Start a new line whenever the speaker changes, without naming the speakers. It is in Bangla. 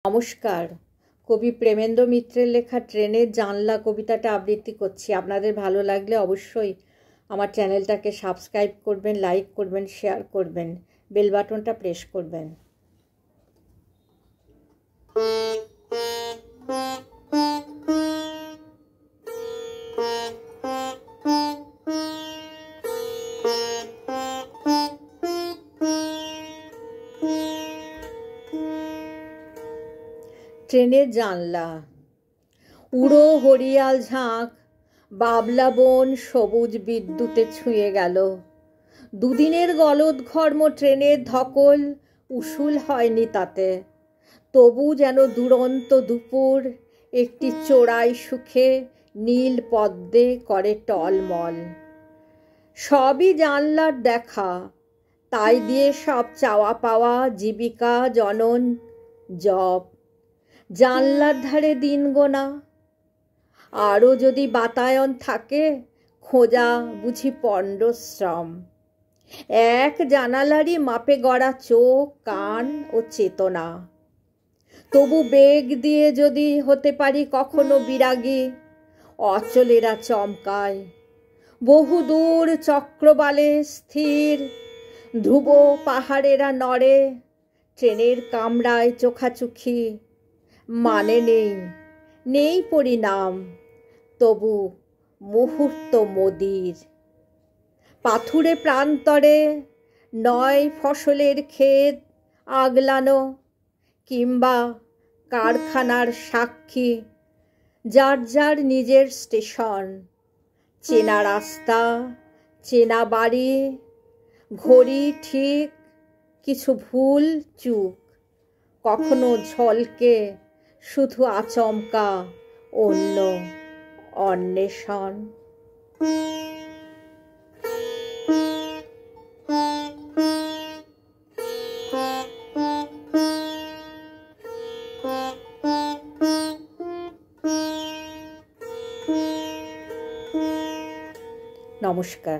নমস্কার। কবি প্রেমেন্দ্র মিত্রের লেখা ট্রেনের জানলা কবিতাটা আবৃত্তি করছি। আপনাদের ভালো লাগলে অবশ্যই আমার চ্যানেলটাকে সাবস্ক্রাইব করবেন, লাইক করবেন, শেয়ার করবেন, বেল বাটনটা প্রেস করবেন। ট্রেনের জানলা। উড়ো হরিয়াল ঝাঁক, বাবলা বন সবুজ বিদ্যুতে ছুঁয়ে গেল। দুদিনের গলদঘর্ম ট্রেনের ধকল উসুল হয়নি তাতে। তবু যেন দুরন্ত দুপুর একটি চোরাই সুখে নীল পদ্মে করে টলমল। সবই জানলার দেখা, তাই দিয়ে সব চাওয়া পাওয়া, জীবিকা, জনন, জব। জানলার ধারে দিন গোনা, আরও যদি বাতায়ন থাকে, খোঁজা বুঝি পণ্ডশ্রম। এক জানালারই মাপে গড়া চোখ, কান ও চেতনা। তবু বেগ দিয়ে যদি হতে পারি কখনো বিরাগী, অচলেরা চমকায়। বহুদূর চক্রবালে স্থির ধ্রুব পাহাড়েরা নড়ে, ট্রেনের কামরায় চোখাচোখি। মানে নেই পরিণাম, তবু মুহূর্ত মদির। পাথুরে প্রান্তরে নয় ফসলের ক্ষেত আগলানো, কিংবা কারখানার সাক্ষী, যার যার নিজের স্টেশন। চেনা রাস্তা, চেনা বাড়ি, ঘড়ি ঠিক, কিছু ভুল চুক, কখনো ঝলকে শুধু আচমকা অন্য অন্বেষণ। নমস্কার।